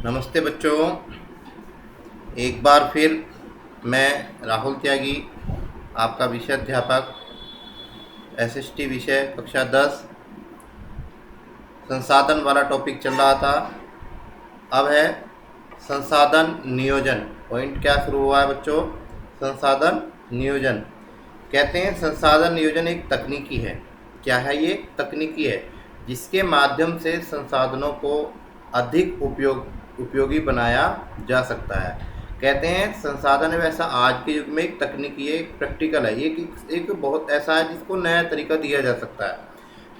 नमस्ते बच्चों। एक बार फिर मैं राहुल त्यागी, आपका विषय अध्यापक, एसएसटी विषय कक्षा 10 संसाधन वाला टॉपिक चल रहा था। अब है संसाधन नियोजन। पॉइंट क्या शुरू हुआ है बच्चों? संसाधन नियोजन। कहते हैं संसाधन नियोजन एक तकनीकी है। क्या है ये? तकनीकी है, जिसके माध्यम से संसाधनों को अधिक उपयोगी बनाया जा सकता है। कहते हैं संसाधन वैसा आज के युग में एक तकनीकी है, एक प्रैक्टिकल है, ये एक बहुत ऐसा है जिसको नया तरीका दिया जा सकता है।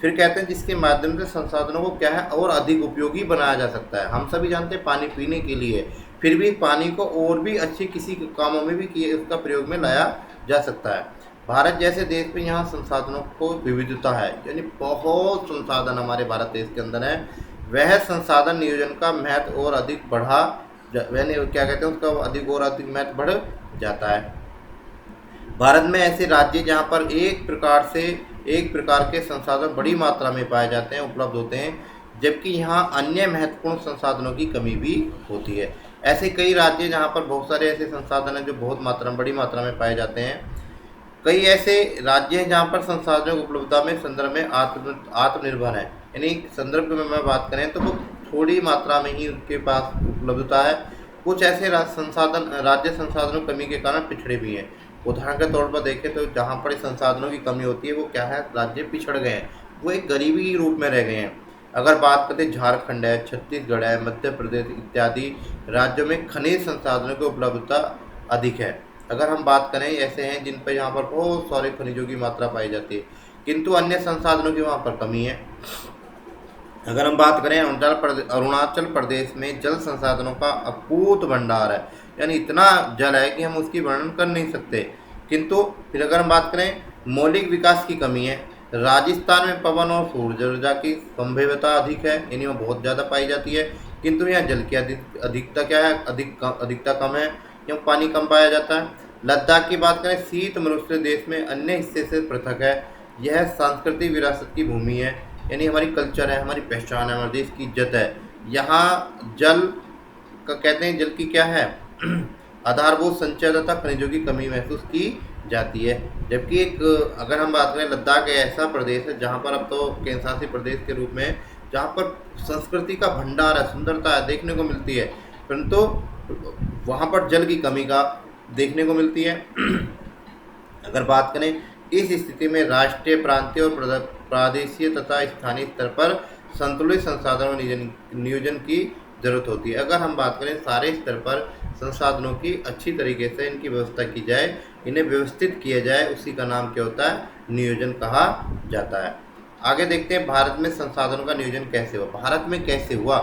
फिर कहते हैं जिसके माध्यम से संसाधनों को क्या है और अधिक उपयोगी बनाया जा सकता है। हम सभी जानते हैं पानी पीने के लिए, फिर भी पानी को और भी अच्छे किसी कामों में भी किए उसका प्रयोग में लाया जा सकता है। भारत जैसे देश में यहाँ संसाधनों को विविधता है, यानी बहुत संसाधन हमारे भारत देश के अंदर है। वह संसाधन नियोजन का महत्व और अधिक बढ़ा, यानी क्या कहते हैं उसका अधिक और अधिक महत्व बढ़ जाता है। भारत में ऐसे राज्य जहाँ पर एक प्रकार के संसाधन बड़ी मात्रा में पाए जाते हैं, उपलब्ध होते हैं, जबकि यहाँ अन्य महत्वपूर्ण संसाधनों की कमी भी होती है। ऐसे कई राज्य जहाँ पर बहुत सारे ऐसे संसाधन हैं जो बड़ी मात्रा में पाए जाते हैं। कई ऐसे राज्य हैं जहाँ पर संसाधनों की उपलब्धता में संदर्भ में आत्मनिर्भर है, यानी संदर्भ में मैं बात करें तो वो थोड़ी मात्रा में ही उनके पास उपलब्धता है। कुछ ऐसे राज्य संसाधनों की कमी के कारण पिछड़े भी हैं। उदाहरण के तौर पर देखें तो जहाँ पर संसाधनों की कमी होती है वो क्या है, राज्य पिछड़ गए हैं, वो एक गरीबी के रूप में रह गए हैं। अगर बात करते झारखंड है, छत्तीसगढ़ है, मध्य प्रदेश इत्यादि राज्यों में खनिज संसाधनों की उपलब्धता अधिक है। अगर हम बात करें ऐसे हैं जिन पर यहाँ पर बहुत सारे खनिजों की मात्रा पाई जाती है, किंतु अन्य संसाधनों की वहाँ पर कमी है। अगर हम बात करें अरुणाचल प्रदेश में जल संसाधनों का अकूत भंडार है, यानी इतना जल है कि हम उसकी वर्णन कर नहीं सकते। किंतु फिर अगर हम बात करें मौलिक विकास की कमी है। राजस्थान में पवन और सूर्य ऊर्जा की संभाव्यता अधिक है, यानी वो बहुत ज़्यादा पाई जाती है, किंतु यहाँ जल की अधिकता क्या है, अधिकता कम है, क्यों पानी कम पाया जाता है। लद्दाख की बात करें, शीत मरुस्थलीय देश में अन्य हिस्से से पृथक है। यह सांस्कृतिक विरासत की भूमि है, यानी हमारी कल्चर है, हमारी पहचान है, हमारे देश की इज्जत है। यहाँ जल का कहते हैं जल की क्या है आधारभूत संचय तथा खनिजों की कमी महसूस की जाती है। जबकि एक अगर हम बात करें लद्दाख ऐसा प्रदेश है जहाँ पर अब तो केंद्र शासित प्रदेश के रूप में जहाँ पर संस्कृति का भंडार है, सुंदरता है, देखने को मिलती है, परंतु वहाँ पर जल की कमी का देखने को मिलती है। अगर बात करें इस स्थिति में राष्ट्रीय, प्रांतीय और प्रादेशीय तथा स्थानीय स्तर पर संतुलित संसाधनों नियोजन की जरूरत होती है। अगर हम बात करें सारे स्तर पर संसाधनों की अच्छी तरीके से इनकी व्यवस्था की जाए, इन्हें व्यवस्थित किया जाए, उसी का नाम क्या होता है, नियोजन कहा जाता है। आगे देखते हैं भारत में संसाधनों का नियोजन कैसे हुआ। भारत में कैसे हुआ?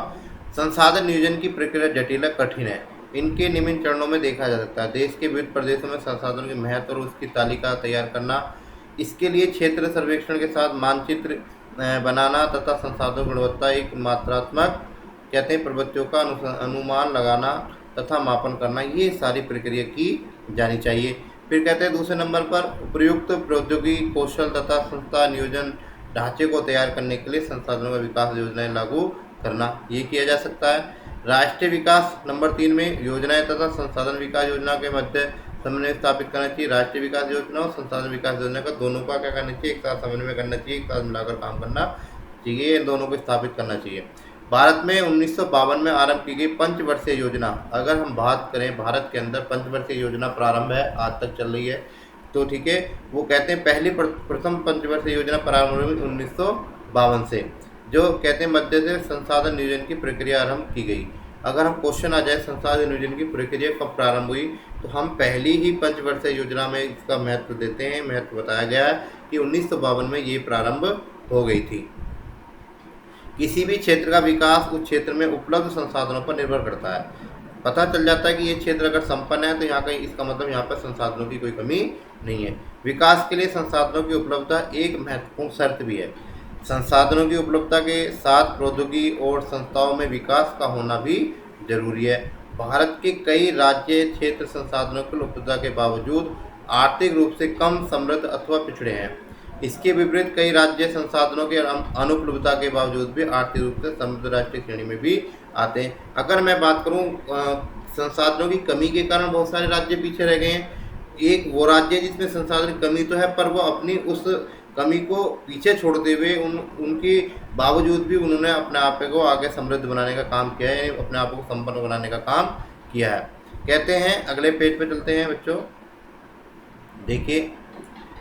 संसाधन नियोजन की प्रक्रिया जटिल है, कठिन है। इनके निम्न चरणों में देखा जा सकता है। देश के विविध प्रदेशों में संसाधनों के महत्व और उसकी तालिका तैयार करना, इसके लिए क्षेत्र सर्वेक्षण के साथ मानचित्र बनाना तथा संसाधनों की गुणवत्ता एक मात्रात्मक कहते हैं प्रवृत्तियों का अनुमान लगाना तथा मापन करना, ये सारी प्रक्रिया की जानी चाहिए। फिर कहते हैं दूसरे नंबर पर उपयुक्त प्रौद्योगिकी कौशल तथा संस्था नियोजन ढांचे को तैयार करने के लिए संसाधनों का विकास योजनाएं लागू करना, ये किया जा सकता है। राष्ट्रीय विकास नंबर 3 में योजनाएं तथा संसाधन विकास योजना के मध्य समन्वय स्थापित करना चाहिए। राष्ट्रीय विकास योजना और संसाधन विकास योजना का दोनों का क्या करना चाहिए, एक साथ समन्वय करना चाहिए, एक साथ मिलाकर काम करना चाहिए, इन दोनों को स्थापित करना चाहिए। भारत में 1952 में आरंभ की गई पंचवर्षीय योजना, अगर हम बात करें भारत के अंदर पंचवर्षीय योजना प्रारंभ है, आज तक चल रही है, तो ठीक है, वो कहते हैं पहली प्रथम पंचवर्षीय योजना प्रारंभ हुई 1952 से, जो कहते हैं मध्य से संसाधन नियोजन की प्रक्रिया आरंभ की गई। अगर हम क्वेश्चन आ जाए संसाधन नियोजन की प्रक्रिया कब प्रारंभ हुई, तो हम पहली ही पंचवर्षीय योजना में इसका महत्व देते हैं। महत्व बताया गया है कि 1952 में ये प्रारंभ हो गई थी। किसी भी क्षेत्र का विकास उस क्षेत्र में उपलब्ध संसाधनों पर निर्भर करता है। पता चल जाता है कि ये क्षेत्र अगर संपन्न है तो यहाँ कहीं इसका मतलब यहाँ पर संसाधनों की कोई कमी नहीं है। विकास के लिए संसाधनों की उपलब्धता एक महत्वपूर्ण शर्त भी है। संसाधनों की उपलब्धता के साथ प्रौद्योगिकी और संस्थाओं में विकास का होना भी जरूरी है। भारत के कई राज्य क्षेत्र संसाधनों की उपलब्धता के बावजूद आर्थिक रूप से कम समृद्ध अथवा पिछड़े हैं। इसके विपरीत कई राज्य संसाधनों के अनुपलब्धता के बावजूद भी आर्थिक रूप से समृद्ध राष्ट्रीय श्रेणी में भी आते हैं। अगर मैं बात करूं संसाधनों की कमी के कारण बहुत सारे राज्य पीछे रह गए हैं। एक वो राज्य है जिसमें संसाधन की कमी तो है, पर वो अपनी उस कमी को पीछे छोड़ते हुए उनके बावजूद भी उन्होंने अपने आप को आगे समृद्ध बनाने का काम किया है, अपने आप को संपन्न बनाने का काम किया है। कहते हैं अगले पेज पे चलते हैं बच्चों। देखिए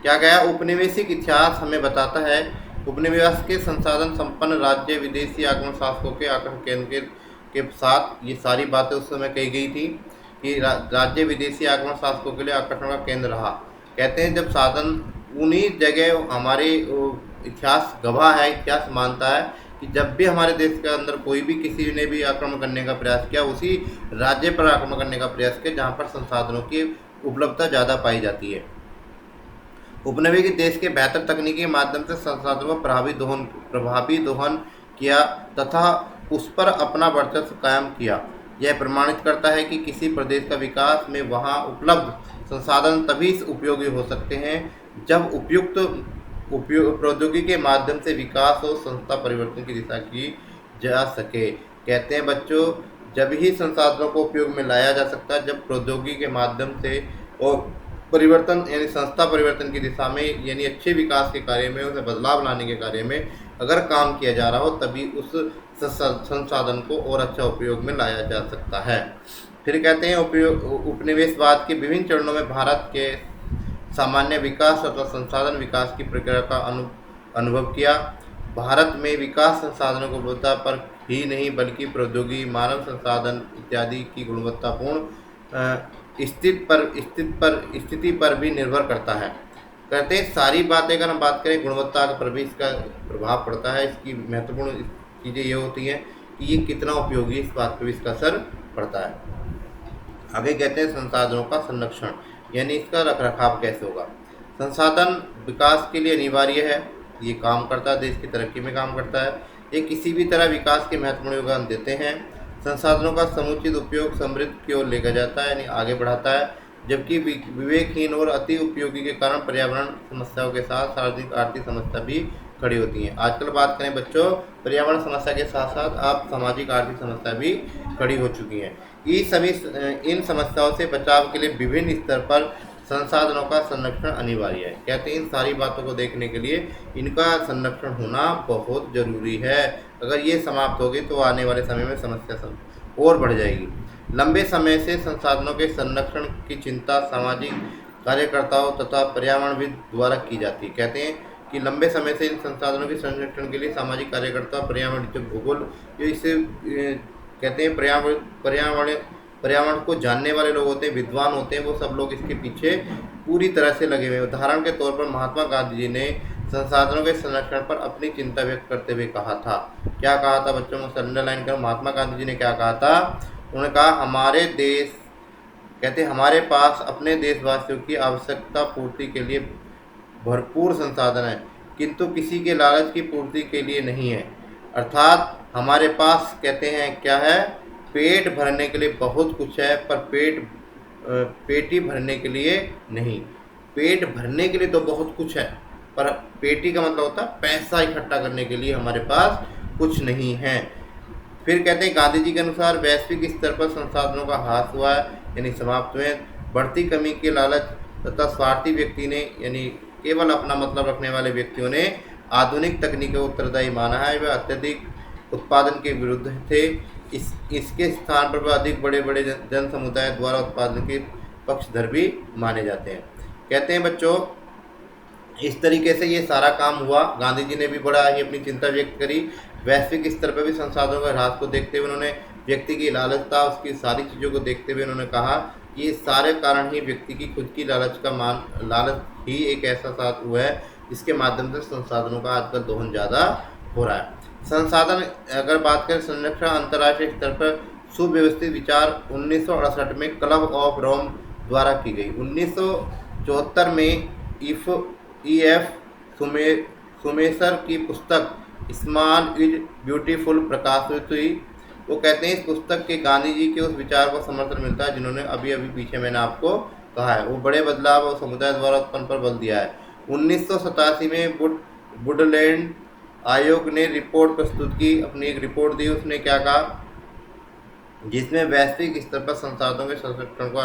क्या गया, उपनिवेशिक इतिहास हमें बताता है उपनिवेश के संसाधन संपन्न राज्य विदेशी आगमन शासकों के आकर्षण केंद्र के साथ ये सारी बातें उस समय कही गई थी कि राज्य विदेशी आगमन शासकों के लिए आकर्षण का केंद्र रहा। कहते हैं जब साधन उन्हीं जगह हमारे इतिहास गवाह है, इतिहास मानता है कि जब भी हमारे देश के अंदर कोई भी किसी ने भी आक्रमण करने का प्रयास किया, उसी राज्य पर आक्रमण करने का प्रयास किया जहाँ पर संसाधनों की उपलब्धता ज़्यादा पाई जाती है। उपनिवेशिक देश के बेहतर तकनीकी के माध्यम से संसाधनों का प्रभावी दोहन किया तथा उस पर अपना वर्चस्व कायम किया। यह प्रमाणित करता है कि किसी प्रदेश का विकास में वहां उपलब्ध संसाधन तभी उपयोगी हो सकते हैं जब उपयुक्त प्रौद्योगिकी के माध्यम से विकास और संस्था परिवर्तन की दिशा की जा सके। कहते हैं बच्चों जब ही संसाधनों को उपयोग में लाया जा सकता है जब प्रौद्योगिकी के माध्यम से और परिवर्तन यानी संस्था परिवर्तन की दिशा में यानी अच्छे विकास के कार्य में, उसे बदलाव लाने के कार्य में अगर काम किया जा रहा हो तभी उस संसाधन को और अच्छा उपयोग में लाया जा सकता है। फिर कहते हैं उपनिवेशवाद के विभिन्न चरणों में भारत के सामान्य विकास तथा संसाधन विकास की प्रक्रिया का अनुभव किया। भारत में विकास संसाधनों की उपलब्धता पर ही नहीं बल्कि प्रौद्योगिकी, मानव संसाधन इत्यादि की गुणवत्तापूर्ण स्थिति पर भी निर्भर करता है। कहते हैं सारी बातें अगर हम बात करें गुणवत्ता पर भी इसका प्रभाव पड़ता है। इसकी महत्वपूर्ण चीज़ें ये होती हैं कि ये कितना उपयोगी, इस बात पर भी इसका असर पड़ता है। आगे कहते हैं संसाधनों का संरक्षण यानी इसका रखरखाव कैसे होगा। संसाधन विकास के लिए अनिवार्य है, ये काम करता है, देश की तरक्की में काम करता है, ये किसी भी तरह विकास के महत्वपूर्ण योगदान देते हैं। संसाधनों का समुचित उपयोग समृद्धि की ओर लेकर जाता है यानी आगे बढ़ाता है, जबकि विवेकहीन और अति उपयोगी के कारण पर्यावरण समस्याओं के साथ सामाजिक आर्थिक समस्या भी खड़ी होती हैं। आजकल बात करें बच्चों पर्यावरण समस्या के साथ साथ अब सामाजिक आर्थिक समस्या भी खड़ी हो चुकी हैं। इन समस्याओं से बचाव के लिए विभिन्न स्तर पर संसाधनों का संरक्षण अनिवार्य है। कहते हैं इन सारी बातों को देखने के लिए इनका संरक्षण होना बहुत जरूरी है। अगर ये समाप्त होगी तो आने वाले समय में समस्या और बढ़ जाएगी। लंबे समय से संसाधनों के संरक्षण की चिंता सामाजिक कार्यकर्ताओं तथा पर्यावरणविद द्वारा की जाती है। कहते हैं कि लंबे समय से इन संसाधनों के संरक्षण के लिए सामाजिक कार्यकर्ता, पर्यावरण भूगोल जो इसे कहते हैं पर्यावरण को जानने वाले लोग होते हैं, विद्वान होते हैं, वो सब लोग इसके पीछे पूरी तरह से लगे हुए हैं। उदाहरण के तौर पर महात्मा गांधी जी ने संसाधनों के संरक्षण पर अपनी चिंता व्यक्त करते हुए कहा था। क्या कहा था बच्चों को अंडरलाइन करो। महात्मा गांधी जी ने क्या कहा था, उन्होंने कहा हमारे पास अपने देशवासियों की आवश्यकता पूर्ति के लिए भरपूर संसाधन है किंतु किसी के लालच की पूर्ति के लिए नहीं है। अर्थात हमारे पास कहते हैं क्या है, पेट भरने के लिए बहुत कुछ है पर पेटी भरने के लिए नहीं। पेट भरने के लिए तो बहुत कुछ है पर पेटी का मतलब होता है पैसा इकट्ठा करने के लिए हमारे पास कुछ नहीं है। फिर कहते हैं गांधी जी के अनुसार वैश्विक स्तर पर संसाधनों का ह्रास हुआ है यानी समाप्त हुए। बढ़ती कमी के लालच तथा स्वार्थी व्यक्ति ने यानी केवल अपना मतलब रखने वाले व्यक्तियों ने आधुनिक तकनीक को उत्तरदायी माना है। वे अत्यधिक उत्पादन के विरुद्ध थे। इसके स्थान पर अधिक बड़े बड़े जन समुदाय द्वारा उत्पादन के पक्षधर भी माने जाते हैं। कहते हैं बच्चों इस तरीके से ये सारा काम हुआ। गांधी जी ने भी बड़ा ही अपनी चिंता व्यक्त करी। वैश्विक स्तर पर भी संसाधनों के ह्रास को देखते हुए उन्होंने व्यक्ति की लालचता, उसकी सारी चीज़ों को देखते हुए उन्होंने कहा कि ये सारे कारण ही व्यक्ति की खुद की लालच ही एक ऐसा साथ हुआ है जिसके माध्यम से संसाधनों का आजकल दोहन ज़्यादा हो रहा है। संसाधन अगर बात करें संरक्षण अंतर्राष्ट्रीय स्तर पर सुव्यवस्थित विचार 1968 में क्लब ऑफ रोम द्वारा की गई। 1974 में EF सुमेसर की पुस्तक स्मॉल इज ब्यूटीफुल प्रकाशित हुई। वो कहते हैं इस पुस्तक के गांधी जी के उस विचार को समर्थन मिलता है जिन्होंने अभी पीछे मैंने आपको कहा है। वो बड़े बदलाव और समुदाय द्वारा उत्पन्न पर बल दिया है। 1987 में वुडलैंड आयोग ने रिपोर्ट प्रस्तुत की, अपनी एक रिपोर्ट दी। उसने क्या कहा, जिसमें वैश्विक स्तर पर संसाधनों के संरक्षण को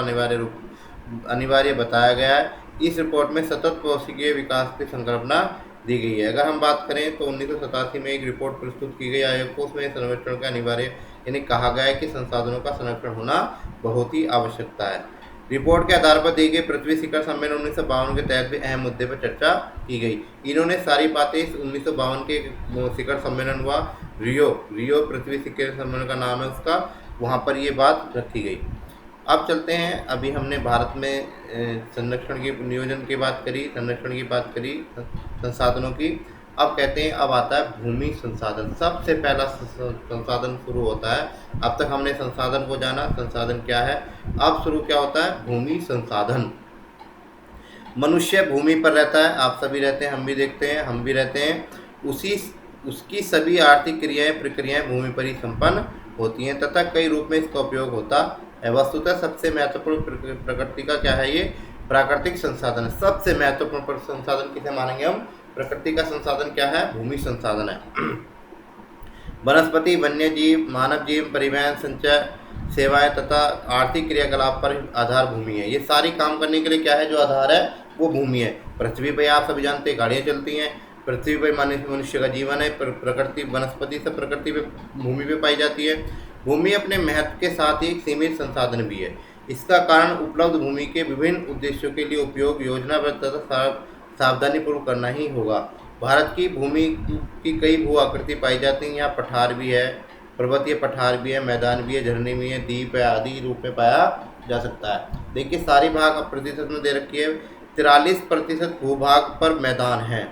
अनिवार्य बताया गया है। इस रिपोर्ट में सतत कोशिकीय विकास की संकल्पना दी गई है। अगर हम बात करें तो 1987 में एक रिपोर्ट प्रस्तुत की गई आयोग को, उसमें संरक्षण का अनिवार्य यानी कहा गया है कि संसाधनों का संरक्षण होना बहुत ही आवश्यकता है। रिपोर्ट के आधार पर दी गई पृथ्वी शिखर सम्मेलन 1952 के तहत भी अहम मुद्दे पर चर्चा की गई। इन्होंने सारी बातें इस 1952 के शिखर सम्मेलन हुआ, रियो पृथ्वी शिखर सम्मेलन का नाम है उसका, वहाँ पर ये बात रखी गई। अब चलते हैं, अभी हमने भारत में संरक्षण की नियोजन की बात करी, संरक्षण की बात करी, संसाधनों की। अब कहते हैं, अब आता है भूमि संसाधन। सबसे पहला संसाधन शुरू होता है। अब तक हमने संसाधन को जाना, संसाधन क्या है। अब शुरू क्या होता है, भूमि संसाधन। मनुष्य भूमि पर रहता है, आप सभी रहते हैं, हम भी देखते हैं, हम भी रहते हैं। उसकी सभी आर्थिक क्रियाएं प्रक्रियाएं भूमि पर ही संपन्न होती हैं तथा कई रूप में इसका उपयोग होता है। वस्तुतः सबसे महत्वपूर्ण प्रकृति का क्या है, ये प्राकृतिक संसाधन है। सबसे महत्वपूर्ण संसाधन किसे मानेंगे हम, प्रकृति का संसाधन क्या है, भूमि संसाधन है। वनस्पति, वन्य जीव, मानव जीव, परिवहन, संचय, सेवाएं तथा आर्थिक क्रियाकलाप पर आधार भूमि है। ये सारी काम करने के लिए क्या है, जो आधार है वो भूमि है। पृथ्वी पर आप सभी जानते हैं गाड़ियाँ चलती हैं, पृथ्वी पर मनुष्य का जीवन है। प्रकृति, वनस्पति सब प्रकृति पे, भूमि पे पाई जाती है। भूमि अपने महत्व के साथ ही एक सीमित संसाधन भी है। इसका कारण उपलब्ध भूमि के विभिन्न उद्देश्यों के लिए उपयोग योजनाबद्ध तथा सावधानीपूर्वक करना ही होगा। भारत की भूमि की कई भू आकृति पाई जाती हैं। यहाँ पठार भी है, पर्वतीय पठार भी है, मैदान भी है, झरने भी है, द्वीप है, आदि रूप में पाया जा सकता है। देखिए सारी भाग अब प्रतिशत में दे रखी है। 43% भूभाग पर मैदान है,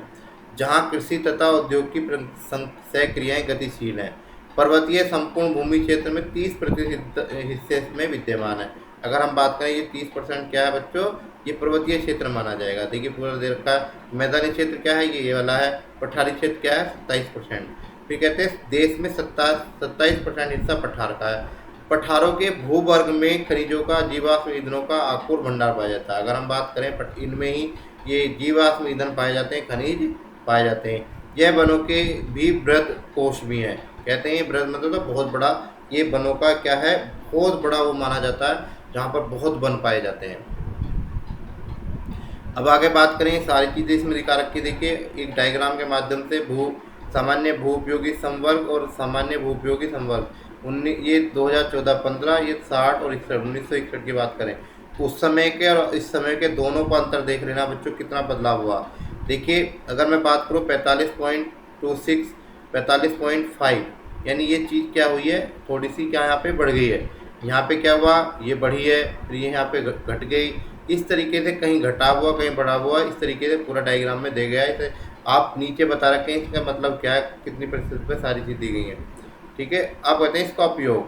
जहाँ कृषि तथा औद्योगिक की क्रियाएं गतिशील हैं। पर्वतीय संपूर्ण भूमि क्षेत्र में 30% हिस्से में विद्यमान है। अगर हम बात करें, ये 30% क्या है बच्चों, ये पर्वतीय क्षेत्र माना जाएगा। देखिए पूरा दे रखा है। मैदानी क्षेत्र क्या है, ये वाला है। पठारी क्षेत्र क्या है, 27%। फिर कहते हैं देश में 27% हिस्सा पठार का है। पठारों के भूवर्ग में खनिजों का, जीवाश्म ईंधनों का आकुर भंडार पाया जाता है। अगर हम बात करें, इनमें ही ये जीवाश्म ईंधन पाए जाते हैं, खनिज पाए जाते हैं। यह वनों के भी वृहद कोष भी हैं। कहते हैं वृहद मतलब तो बहुत बड़ा, ये वनों का क्या है, बहुत बड़ा वो माना जाता है, जहाँ पर बहुत वन पाए जाते हैं। अब आगे बात करें, सारी चीज़ें इसमें दिखा रखी। देखिए एक डायग्राम के माध्यम से सामान्य भू उपयोगी संवर्ग और सामान्य भू उपयोगी संवर्ग, ये 2014-15, ये 60 और 1961 की बात करें, उस समय के और इस समय के दोनों का अंतर देख लेना बच्चों, कितना बदलाव हुआ। देखिए अगर मैं बात करूँ 45.26, 45.5, यानी ये चीज़ क्या हुई है, थोड़ी सी क्या यहाँ पे बढ़ गई है। यहाँ पे क्या हुआ, ये बढ़ी है, फिर ये यहाँ पे घट गई। इस तरीके से कहीं घटा हुआ, कहीं बढ़ा हुआ, इस तरीके से पूरा डायग्राम में दे गया है। इसे आप नीचे बता रखे हैं, इसका मतलब क्या है, कितनी प्रतिशत पे सारी चीज़ दी गई है। ठीक है, अब कहते हैं इसका उपयोग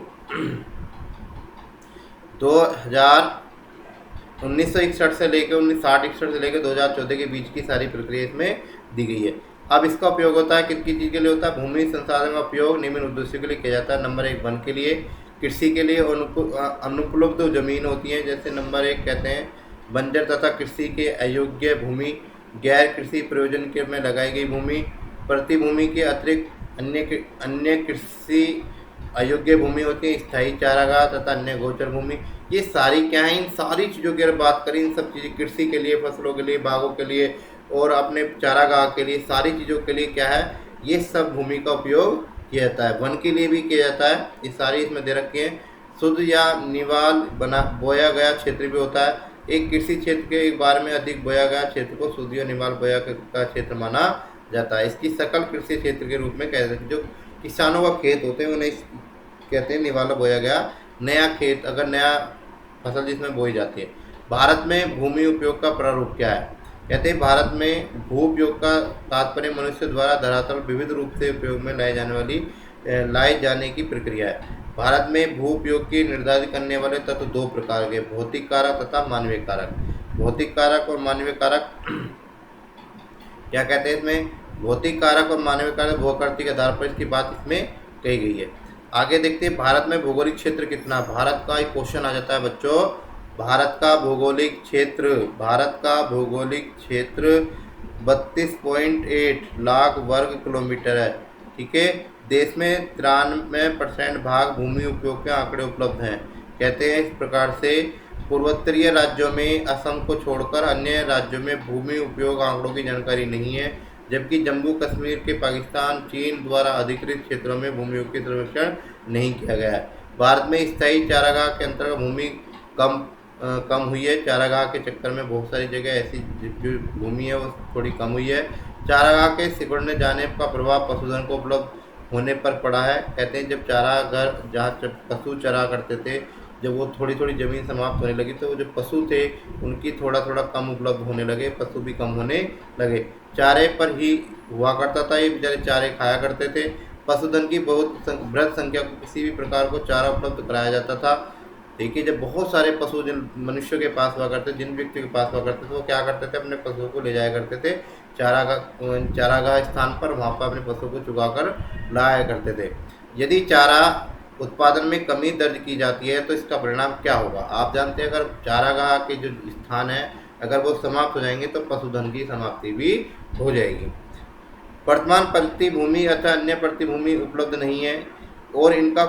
1961 से लेकर 1960-61 से लेकर 2014 के बीच की सारी प्रक्रिया इसमें दी गई है। अब इसका उपयोग होता है कितनी चीज़ के लिए होता है, भूमि संसाधन का उपयोग निम्न उद्देश्यों के लिए किया जाता है। नंबर 1 वन के लिए, कृषि के लिए अनुपलब्ध जमीन होती है, जैसे नंबर 1 कहते हैं बंजर तथा कृषि के अयोग्य भूमि, गैर कृषि प्रयोजन के में लगाई गई भूमि, प्रतिभूमि के अतिरिक्त अन्य कृषि अयोग्य भूमि होती है, स्थायी चारागाह तथा अन्य गोचर भूमि। ये सारी क्या है, इन सारी चीज़ों की अगर बात करें, इन सब चीज़ें कृषि के लिए, फसलों के लिए, बागों के लिए और अपने चारागाह के लिए, सारी चीज़ों के लिए क्या है, ये सब भूमि का उपयोग किया जाता है। वन के लिए भी किया जाता है, ये सारी इसमें दे रखे हैं। शुद्ध या निवाल बोया गया क्षेत्र भी होता है। एक कृषि क्षेत्र के एक बार में अधिक बोया गया क्षेत्र को शुद्ध या निवाल बोया का क्षेत्र माना जाता है। इसकी सकल कृषि क्षेत्र के रूप में कहते हैं, जो किसानों का खेत होते हैं उन्हें कहते हैं निवाला बोया गया नया खेत, अगर नया फसल जिसमें बोई जाती है। भारत में भूमि उपयोग का प्रारूप क्या है, कहते हैं भारत में भू उपयोग का तात्पर्य मनुष्य द्वारा धरातल विविध रूप से उपयोग में लाए जाने की प्रक्रिया है। भारत में भू उपयोग की निर्धारित करने वाले तत्व 2 प्रकार के, भौतिक कारक तथा मानवीय कारक। भौतिक कारक और मानवीय कारक क्या कहते हैं इसमें, भौतिक कारक और मानवीय कारक भूआकृति के आधार पर इसकी बात इसमें कही गई है। आगे देखते हैं भारत में भौगोलिक क्षेत्र कितना। भारत का एक क्वेश्चन आ जाता है बच्चों, भारत का भौगोलिक क्षेत्र 32.8 लाख वर्ग किलोमीटर है। ठीक है, देश में 93% भाग भूमि उपयोग के आंकड़े उपलब्ध हैं। कहते हैं इस प्रकार से पूर्वोत्तरीय राज्यों में असम को छोड़कर अन्य राज्यों में भूमि उपयोग आंकड़ों की जानकारी नहीं है, जबकि जम्मू कश्मीर के पाकिस्तान चीन द्वारा अधिकृत क्षेत्रों में भूमि की सर्वेक्षण नहीं किया गया है। भारत में स्थायी चारागाह के अंतर्गत भूमि कम हुई है। चारागाह के चक्कर में बहुत सारी जगह ऐसी जो भूमि है वो थोड़ी कम हुई है। चारागाह के सिकुड़ने जाने का प्रभाव पशुधन को उपलब्ध होने पर पड़ा है। कहते हैं जब चारागाह जहाँ पशु चरा करते थे, जब वो थोड़ी थोड़ी ज़मीन समाप्त होने लगी तो वो जो पशु थे उनकी थोड़ा थोड़ा कम उपलब्ध होने लगे, पशु भी कम होने लगे। चारे पर ही हुआ करता था, ये बेचारे चारे खाया करते थे। पशुधन की बहुत बृहद संख्या को किसी भी प्रकार को चारा उपलब्ध कराया जाता था। देखिए, जब बहुत सारे पशु जिन मनुष्यों के पास हुआ करते, जिन व्यक्ति के पास हुआ करते थे, वो क्या करते थे, अपने पशुओं को ले जाया करते थे चारागाह स्थान पर, वहाँ पर अपने पशुओं को चुगा कर लाया करते थे। यदि चारा उत्पादन में कमी दर्ज की जाती है तो इसका परिणाम क्या होगा? आप जानते हैं, अगर चारागाह के जो स्थान है अगर वो समाप्त हो जाएंगे तो पशुधन की समाप्ति भी हो जाएगी। वर्तमान प्रति भूमि अथवा अन्य प्रतिभूमि उपलब्ध नहीं है और इनका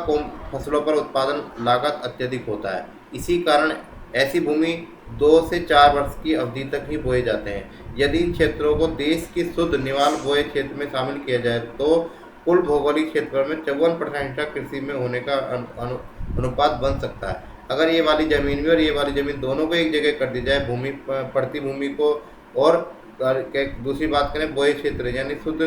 फसलों पर उत्पादन लागत अत्यधिक होता है। इसी कारण ऐसी भूमि 2 से 4 वर्ष की अवधि तक ही बोए जाते हैं। यदि इन क्षेत्रों को देश की शुद्ध निवाल बोए क्षेत्र में शामिल किया जाए तो कुल भौगोलिक क्षेत्र में 54% कृषि में होने का अनुपात बन सकता है। अगर ये वाली ज़मीन भी और ये वाली ज़मीन दोनों को एक जगह कर दी जाए, भूमि पड़ती भूमि को, और दूसरी बात करें बोए क्षेत्र यानी शुद्ध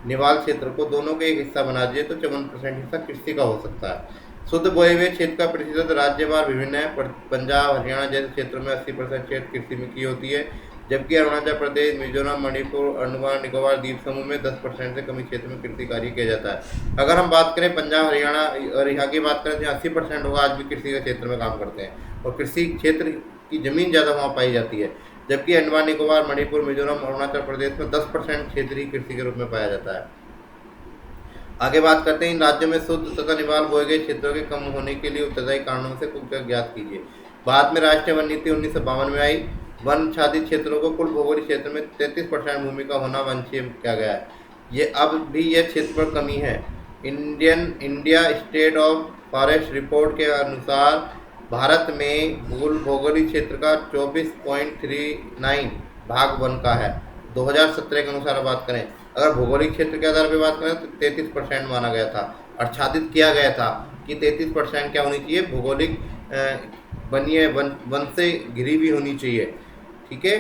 निवाल क्षेत्र को, दोनों का एक हिस्सा बना दिए तो 54% हिस्सा कृषि का हो सकता है। शुद्ध बोए हुए क्षेत्र का प्रतिशत राज्यवार विभिन्न है। पंजाब हरियाणा जैसे क्षेत्रों में 80% क्षेत्र कृषि में की होती है, जबकि अरुणाचल प्रदेश, मिजोरम, मणिपुर, अंडमान निकोबार द्वीप समूह में 10% से कम क्षेत्र में कृषि कार्य किया जाता है। अगर हम बात करें पंजाब हरियाणा और यहाँ की बात करें तो 80% लोग आज भी कृषि के क्षेत्र में काम करते हैं और कृषि क्षेत्र की जमीन ज़्यादा वहाँ पाई जाती है, जबकि अंडमान निकोबार, मणिपुर, मिजोरम, अरुणाचल प्रदेश में 10% क्षेत्र ही कृषि के रूप में पाया जाता है। आगे बात करते हैं इन राज्यों में शुद्ध तथा निवाल बोए गए क्षेत्रों के कम होने के लिए उत्तरदायी कारणों से कुछ ज्ञात कीजिए। भारत में राष्ट्रीय वन नीति 1952 में आई। वन आच्छादित क्षेत्रों को कुल भौगोलिक क्षेत्र में 33% भूमि का होना वंशीय किया गया है। ये अब भी यह क्षेत्र पर कमी है। India state of forest report के अनुसार भारत में कुल भौगोलिक क्षेत्र का 24.39 भाग वन का है। 2017 के अनुसार बात करें, अगर भौगोलिक क्षेत्र के आधार पर बात करें तो 33% माना गया था, आच्छादित किया गया था कि 33% क्या होनी चाहिए, भौगोलिक बनिए वन से घिरी भी होनी चाहिए। ठीक है,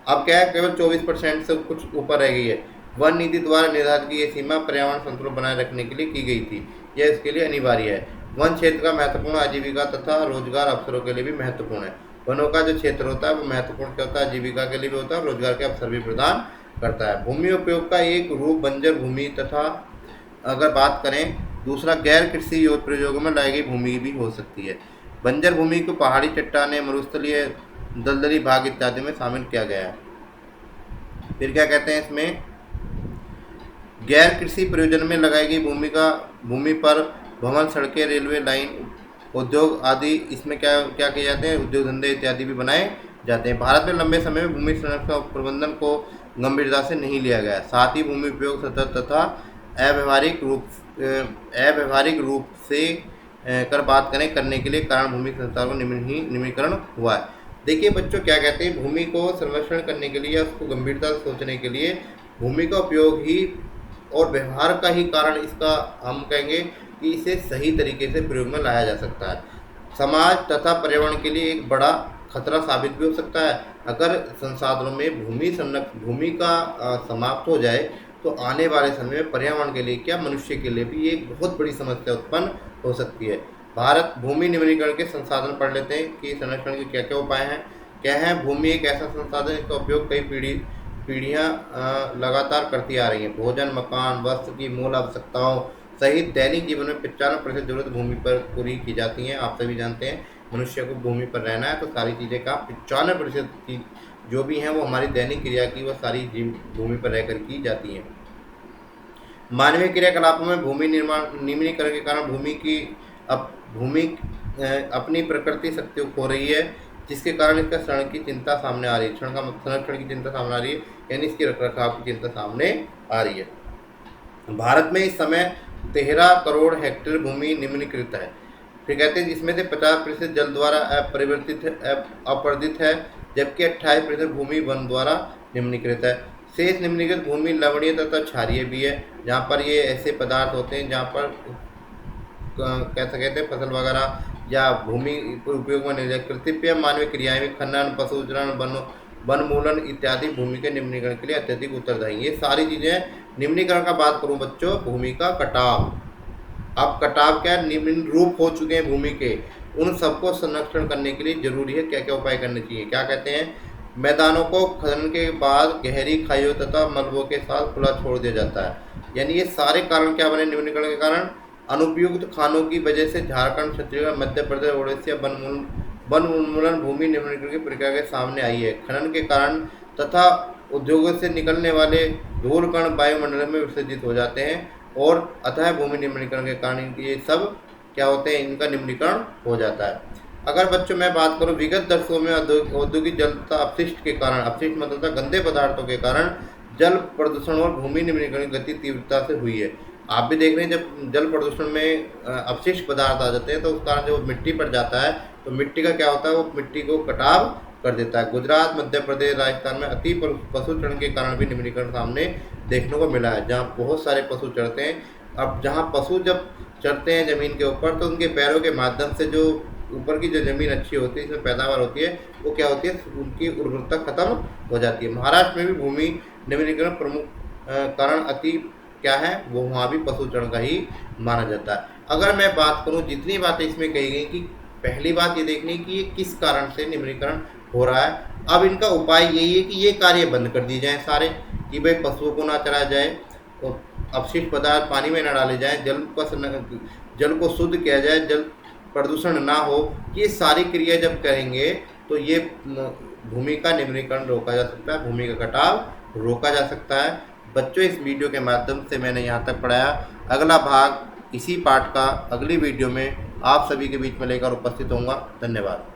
अब क्या है, केवल 24% से कुछ ऊपर रह गई है। वन नीति द्वारा निर्धारित की यह सीमा पर्यावरण संतुलन बनाए रखने के लिए की गई थी, यह इसके लिए अनिवार्य है। वन क्षेत्र का महत्वपूर्ण आजीविका तथा रोजगार अवसरों के लिए भी महत्वपूर्ण है। वनों का जो क्षेत्र होता है वो महत्वपूर्ण क्या होता है, आजीविका के लिए भी होता है, रोजगार के अवसर भी प्रदान करता है। भूमि उपयोग का एक रूप बंजर भूमि तथा अगर बात करें दूसरा गैर कृषि प्रयोगों में लाई गई भूमि भी हो सकती है। बंजर भूमि को पहाड़ी चट्टानें, मरुस्थलीय दलदली भाग इत्यादि में शामिल किया गया है। फिर क्या कहते हैं, इसमें गैर कृषि प्रयोजन में लगाई गई भूमि पर भवन, सड़कें, रेलवे लाइन, उद्योग आदि इसमें क्या क्या किए जाते हैं, उद्योग धंधे इत्यादि भी बनाए जाते हैं। भारत में लंबे समय में भूमि संरक्षण प्रबंधन को गंभीरता से नहीं लिया गया। साथ ही भूमि उपयोग सतत तथा अव्यवहारिक रूप से कर बात करें करने के लिए कारण भूमि संस्थान को निम्नीकरण हुआ है। देखिए बच्चों, क्या कहते हैं, भूमि को संरक्षण करने के लिए, उसको गंभीरता से सोचने के लिए भूमि का उपयोग ही और व्यवहार का ही कारण इसका हम कहेंगे कि इसे सही तरीके से प्रयोग में लाया जा सकता है। समाज तथा पर्यावरण के लिए एक बड़ा खतरा साबित भी हो सकता है। अगर संसाधनों में भूमि का समाप्त हो जाए तो आने वाले समय में पर्यावरण के लिए क्या, मनुष्य के लिए भी एक बहुत बड़ी समस्या उत्पन्न हो सकती है। भारत भूमि निम्नीकरण के संसाधन पढ़ लेते हैं कि संरक्षण के क्या क्या उपाय हैं। क्या है, भूमि एक ऐसा संसाधन जिसका उपयोग कई पीढ़ियाँ लगातार करती आ रही हैं। भोजन, मकान, वस्त्र की मूल आवश्यकताओं सहित दैनिक जीवन में 95% जरूरत भूमि पर पूरी की जाती हैं। आप सभी जानते हैं मनुष्य को भूमि पर रहना है तो सारी चीज़ें का 95% की जो भी हैं वो हमारी दैनिक क्रिया की वो सारी भूमि पर रहकर की जाती हैं। मानवीय क्रियाकलापों में भूमि निम्नीकरण के कारण भूमि अपनी प्रकृति शक्तियों खो रही है। जिसके कारण इसका क्षरण की चिंता सामने आ रही है। क्षण का संरक्षण की चिंता सामने आ रही है, यानी इसकी रखरखाव की चिंता सामने आ रही है। भारत में इस समय 13 करोड़ हेक्टेयर भूमि निम्नलिखित है। फिर कहते हैं जिसमें से 50% जल द्वारा अपरदित है, जबकि 28% भूमि वन द्वारा निम्नलिखित है। शेष निम्नलिखित भूमि लवणीय तथा क्षारीय भी है, जहाँ पर ये ऐसे पदार्थ होते हैं जहाँ पर कैसे कहते हैं फसल वगैरह या भूमि उपयोग में नहीं जाए। कृत्रिम मानवीय क्रियाएं भी खनन, पशुचरण, वनमूलन इत्यादि भूमि के निम्नीकरण के लिए अत्यधिक उत्तरदायी। ये सारी चीजें निम्नीकरण का बात करूं बच्चों, भूमि का कटाव। अब कटाव क्या निम्न रूप हो चुके हैं भूमि के, उन सबको संरक्षण करने के लिए जरूरी है क्या क्या उपाय करने चाहिए। क्या कहते हैं, मैदानों को खनन के बाद गहरी खाइयों तथा मलबों के साथ खुला छोड़ दिया जाता है। यानी ये सारे कारण क्या बने निम्नीकरण के कारण, अनुपयुक्त खानों की वजह से झारखंड, छत्तीसगढ़, मध्य प्रदेश, उड़ीसा वन उन्मूलन भूमि निम्नीकरण की प्रक्रिया के सामने आई है। खनन के कारण तथा उद्योगों से निकलने वाले धूल कण वायुमंडल में विसर्जित हो जाते हैं और अतः भूमि निम्नीकरण के कारण ये सब क्या होते हैं, इनका निम्नीकरण हो जाता है। अगर बच्चों मैं बात करूं विगत दशकों में औद्योगिक जल तथा अपशिष्ट के कारण, अपशिष्ट मतलब गंदे पदार्थों के कारण जल प्रदूषण और भूमि निम्नीकरण की गति तीव्रता से हुई है। आप भी देख रहे हैं जब जल प्रदूषण में अपशिष्ट पदार्थ आ जाते हैं तो उस कारण जब मिट्टी पर जाता है तो मिट्टी का क्या होता है, वो मिट्टी को कटाव कर देता है। गुजरात, मध्य प्रदेश, राजस्थान में अति पशुचरण के कारण भी निम्नीकरण सामने देखने को मिला है, जहाँ बहुत सारे पशु चढ़ते हैं। अब जहाँ पशु जब चढ़ते हैं ज़मीन के ऊपर तो उनके पैरों के माध्यम से जो ऊपर की जो ज़मीन अच्छी होती है, इसमें पैदावार होती है, वो क्या होती है, उनकी उर्वरता खत्म हो जाती है। महाराष्ट्र में भी भूमि निम्नीकरण प्रमुख कारण अति क्या है, वो वहाँ भी पशुचरण का ही माना जाता है। अगर मैं बात करूँ जितनी बातें इसमें कही गई कि पहली बात ये देखनी कि ये किस कारण से निम्नीकरण हो रहा है। अब इनका उपाय यही है कि ये कार्य बंद कर दिए जाएँ सारे, कि भाई पशुओं को ना चराया जाए, तो अपशिष्ट पदार्थ पानी में न डाले जाएँ, जल को शुद्ध किया जाए, जल प्रदूषण ना हो। ये सारी क्रिया जब करेंगे तो ये भूमि का निम्नीकरण रोका जा सकता है, भूमि का कटाव रोका जा सकता है। बच्चों इस वीडियो के माध्यम से मैंने यहाँ तक पढ़ाया। अगला भाग इसी पाठ का अगली वीडियो में आप सभी के बीच में लेकर उपस्थित होऊंगा। धन्यवाद।